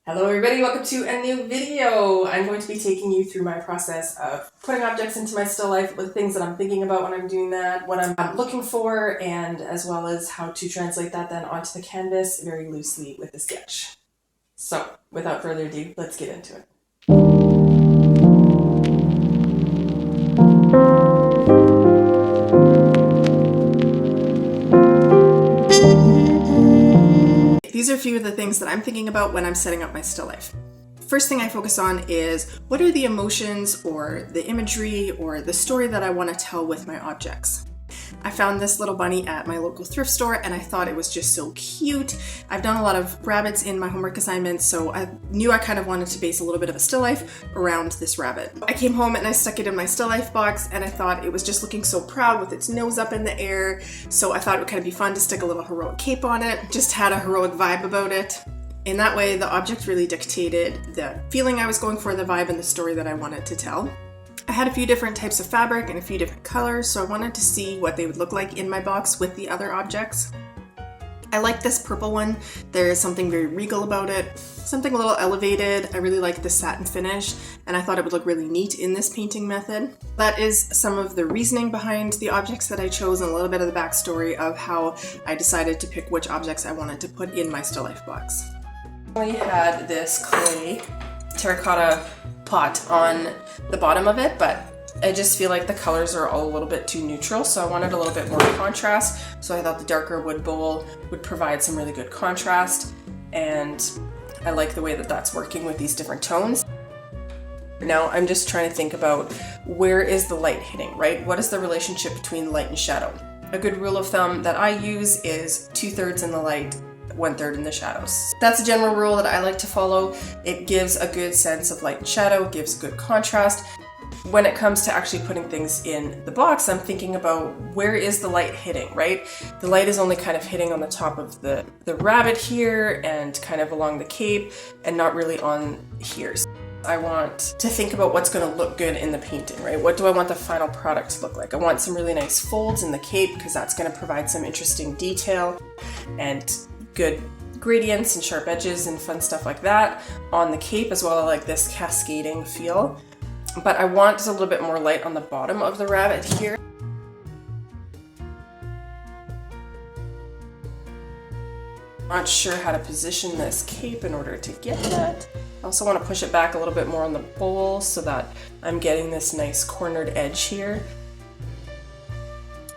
Hello everybody, welcome to a new video. I'm going to be taking you through my process of putting objects into my still life with things that I'm thinking about when I'm doing that, what I'm looking for, and as well as how to translate that then onto the canvas very loosely with a sketch. So without further ado, let's get into it. These are a few of the things that I'm thinking about when I'm setting up my still life. First thing I focus on is what are the emotions or the imagery or the story that I want to tell with my objects. I found this little bunny at my local thrift store and I thought it was just so cute. I've done a lot of rabbits in my homework assignments, so I knew I kind of wanted to base a little bit of a still life around this rabbit. I came home and I stuck it in my still life box and I thought it was just looking so proud with its nose up in the air, so I thought it would kind of be fun to stick a little heroic cape on it. Just had a heroic vibe about it. In that way, the object really dictated the feeling I was going for, the vibe, and the story that I wanted to tell. I had a few different types of fabric and a few different colors, so I wanted to see what they would look like in my box with the other objects. I like this purple one. There is something very regal about it, something a little elevated. I really like the satin finish, and I thought it would look really neat in this painting method. That is some of the reasoning behind the objects that I chose and a little bit of the backstory of how I decided to pick which objects I wanted to put in my still life box. I had this clay terracotta pot on the bottom of it, but I just feel like the colors are all a little bit too neutral, so I wanted a little bit more contrast, so I thought the darker wood bowl would provide some really good contrast, and I like the way that that's working with these different tones. Now I'm just trying to think about where is the light hitting, right? What is the relationship between light and shadow? A good rule of thumb that I use is 2/3 in the light, 1/3 in the shadows. That's a general rule that I like to follow. It gives a good sense of light and shadow, gives good contrast. When it comes to actually putting things in the box, I'm thinking about where is the light hitting, right? The light is only kind of hitting on the top of the rabbit here and kind of along the cape and not really on here. I want to think about what's going to look good in the painting, right? What do I want the final product to look like? I want some really nice folds in the cape because that's going to provide some interesting detail and good gradients and sharp edges and fun stuff like that on the cape, as well as like this cascading feel. But I want a little bit more light on the bottom of the rabbit here. Not sure how to position this cape in order to get that. I also want to push it back a little bit more on the bowl so that I'm getting this nice cornered edge here,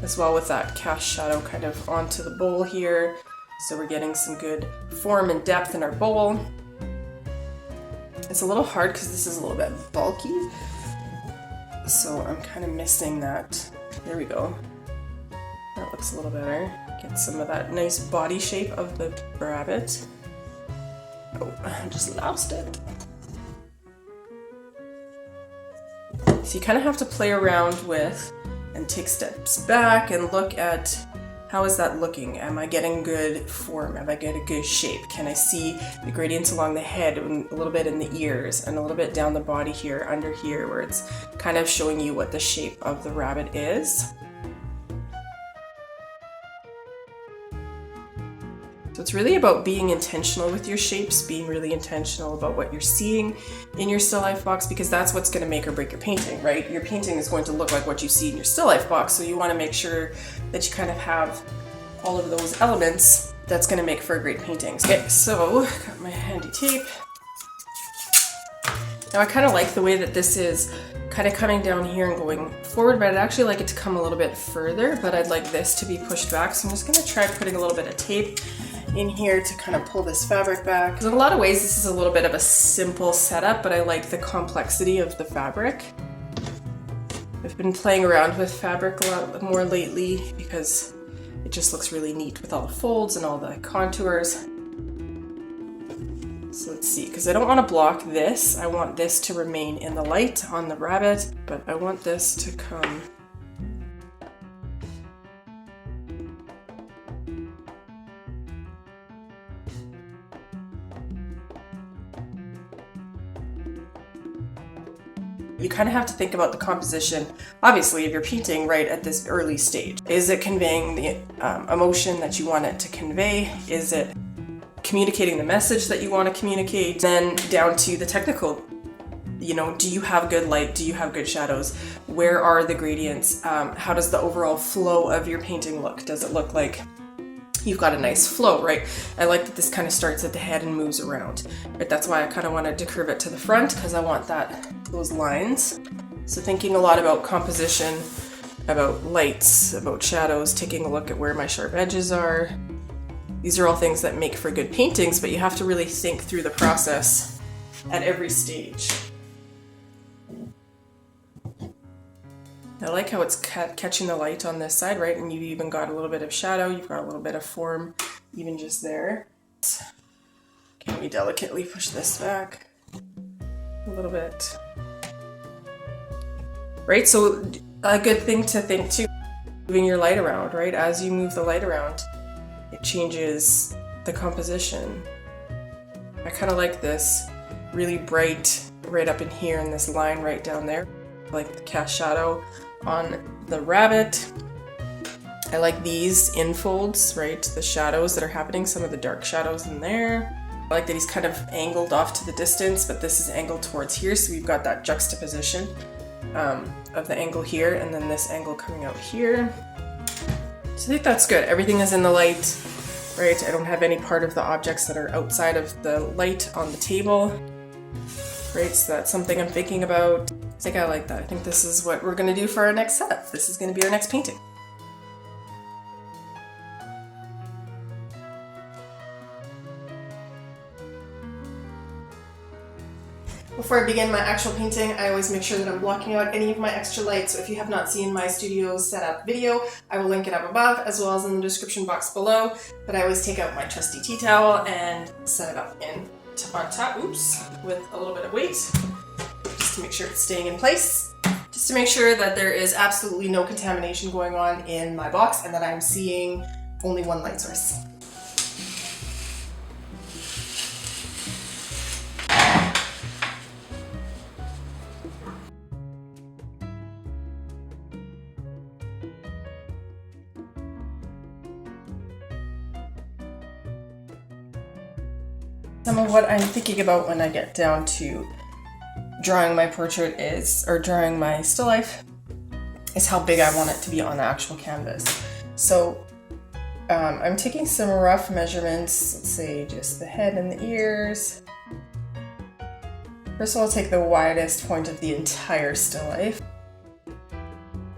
as well with that cast shadow kind of onto the bowl here. So we're getting some good form and depth in our bowl. It's a little hard because this is a little bit bulky, so I'm kind of missing that. There we go. That looks a little better. Get some of that nice body shape of the rabbit. Oh, I just lost it. So you kind of have to play around with and take steps back and look at how is that looking? Am I getting good form? Am I getting a good shape? Can I see the gradients along the head and a little bit in the ears and a little bit down the body here, under here, where it's kind of showing you what the shape of the rabbit is? So it's really about being intentional with your shapes, being really intentional about what you're seeing in your still life box, because that's what's going to make or break your painting, right? Your painting is going to look like what you see in your still life box, so you want to make sure that you kind of have all of those elements that's going to make for a great painting. Okay, so got my handy tape. Now I kind of like the way that this is kind of coming down here and going forward, but I'd actually like it to come a little bit further, but I'd like this to be pushed back, so I'm just going to try putting a little bit of tape in here to kind of pull this fabric back. Because in a lot of ways this is a little bit of a simple setup, but I like the complexity of the fabric. I've been playing around with fabric a lot more lately because it just looks really neat with all the folds and all the contours. So let's see, because I don't want to block this. I want this to remain in the light on the rabbit, but I want this to come You kind of have to think about the composition, obviously, of your painting right at this early stage. Is it conveying the emotion that you want it to convey? Is it communicating the message that you want to communicate, then down to the technical. You know, do you have good light? Do you have good shadows? Where are the gradients? How does the overall flow of your painting look? Does it look like you've got a nice flow, right? I like that this kind of starts at the head and moves around, right? That's why I kind of wanted to curve it to the front, because I want those lines. So thinking a lot about composition, about lights, about shadows, taking a look at where my sharp edges are. These are all things that make for good paintings, but you have to really think through the process at every stage. I like how it's catching the light on this side, right? And you've even got a little bit of shadow, you've got a little bit of form, even just there. Can we delicately push this back a little bit? Right, so a good thing to think too, moving your light around, right? As you move the light around, it changes the composition. I kind of like this really bright right up in here and this line right down there. I like the cast shadow on the rabbit. I like these infolds, right? The shadows that are happening, some of the dark shadows in there. I like that he's kind of angled off to the distance, but this is angled towards here, so we've got that juxtaposition of the angle here, and then this angle coming out here. So I think that's good. Everything is in the light, right? I don't have any part of the objects that are outside of the light on the table, right? So that's something I'm thinking about. I think I like that. I think this is what we're going to do for our next setup. This is going to be our next painting. Before I begin my actual painting, I always make sure that I'm blocking out any of my extra light. So if you have not seen my studio setup video, I will link it up above as well as in the description box below. But I always take out my trusty tea towel and set it up on top, with a little bit of weight, just to make sure it's staying in place. Just to make sure that there is absolutely no contamination going on in my box and that I'm seeing only one light source. Some of what I'm thinking about when I get down to drawing my portrait or drawing my still life is how big I want it to be on the actual canvas. So I'm taking some rough measurements, let's say just the head and the ears. First of all, I'll take the widest point of the entire still life.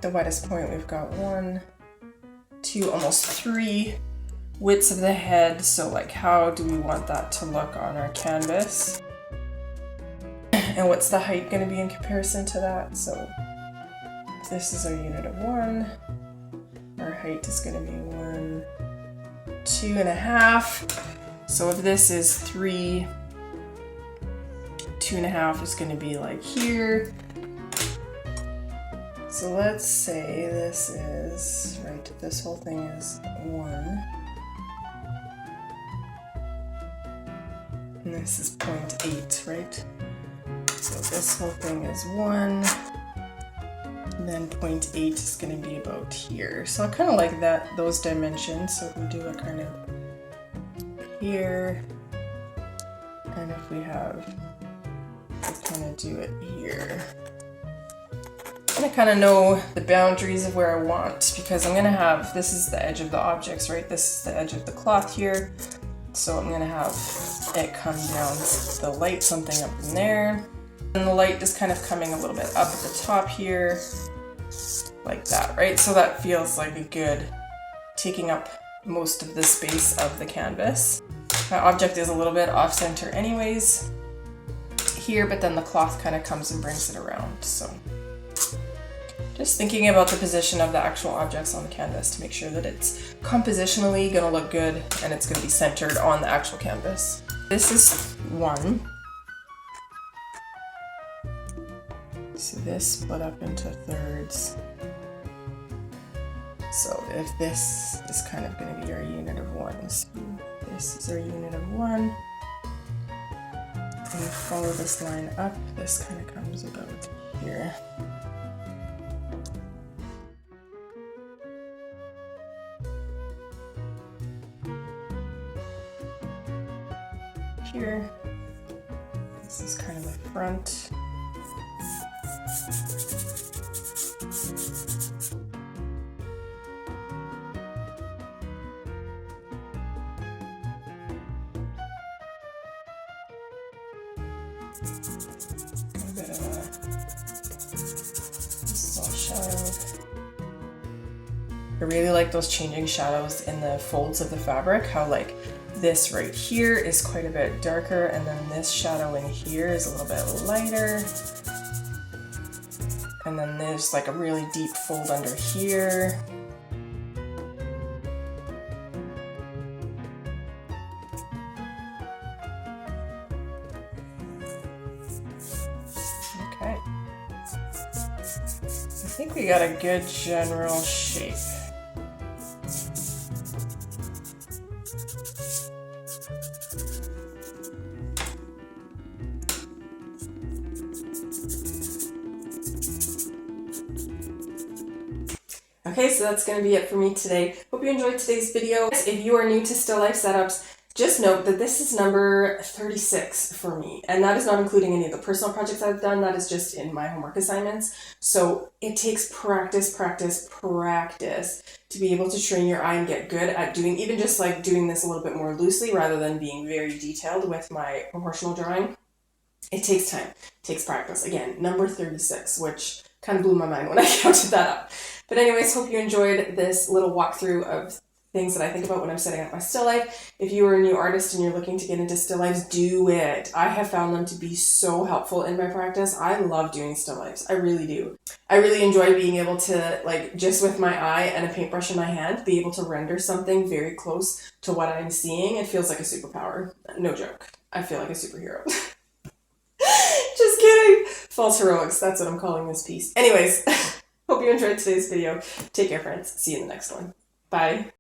The widest point, we've got 1, 2, almost 3 widths of the head. So like, how do we want that to look on our canvas? And what's the height going to be in comparison to that? So if this is our unit of 1, our height is going to be 1, 2.5. So if this is 3, 2.5 is going to be like here. So let's say this is, right, this whole thing is 1. And this is 0.8, right? So this whole thing is 1. And then 0.8 is going to be about here. So I kind of like those dimensions. So if we do a kind of here, and if we have to kind of do it here. I kind of know the boundaries of where I want, because I'm going to have, this is the edge of the objects, right? This is the edge of the cloth here. So I'm going to have it come down the light, something up in there. And the light just kind of coming a little bit up at the top here, like that, right? So that feels like a good, taking up most of the space of the canvas. My object is a little bit off center anyways here, but then the cloth kind of comes and brings it around. So just thinking about the position of the actual objects on the canvas to make sure that it's compositionally going to look good and it's going to be centered on the actual canvas. This is 1. So this split up into thirds. So if this is kind of going to be our unit of 1, so this is our unit of 1. And follow this line up, this kind of comes about here. This is kind of the front. A bit of this is all shadowed. I really like those changing shadows in the folds of the fabric, how like this right here is quite a bit darker, and then this shadow in here is a little bit lighter. And then there's like a really deep fold under here. Okay. I think we got a good general shape. Okay, so that's going to be it for me today. Hope you enjoyed today's video. If you are new to still life setups, just note that this is number 36 for me, and that is not including any of the personal projects I've done. That is just in my homework assignments. So it takes practice to be able to train your eye and get good at doing, even just like doing this a little bit more loosely rather than being very detailed with my proportional drawing. It takes time, it takes practice. Again, number 36, which kind of blew my mind when I counted that up. But anyways, hope you enjoyed this little walkthrough of things that I think about when I'm setting up my still life. If you are a new artist and you're looking to get into still lifes, do it. I have found them to be so helpful in my practice. I love doing still lifes. I really do. I really enjoy being able to, like, just with my eye and a paintbrush in my hand, be able to render something very close to what I'm seeing. It feels like a superpower. No joke. I feel like a superhero. Just kidding. False heroics. That's what I'm calling this piece. Anyways, hope you enjoyed today's video. Take care, friends. See you in the next one. Bye.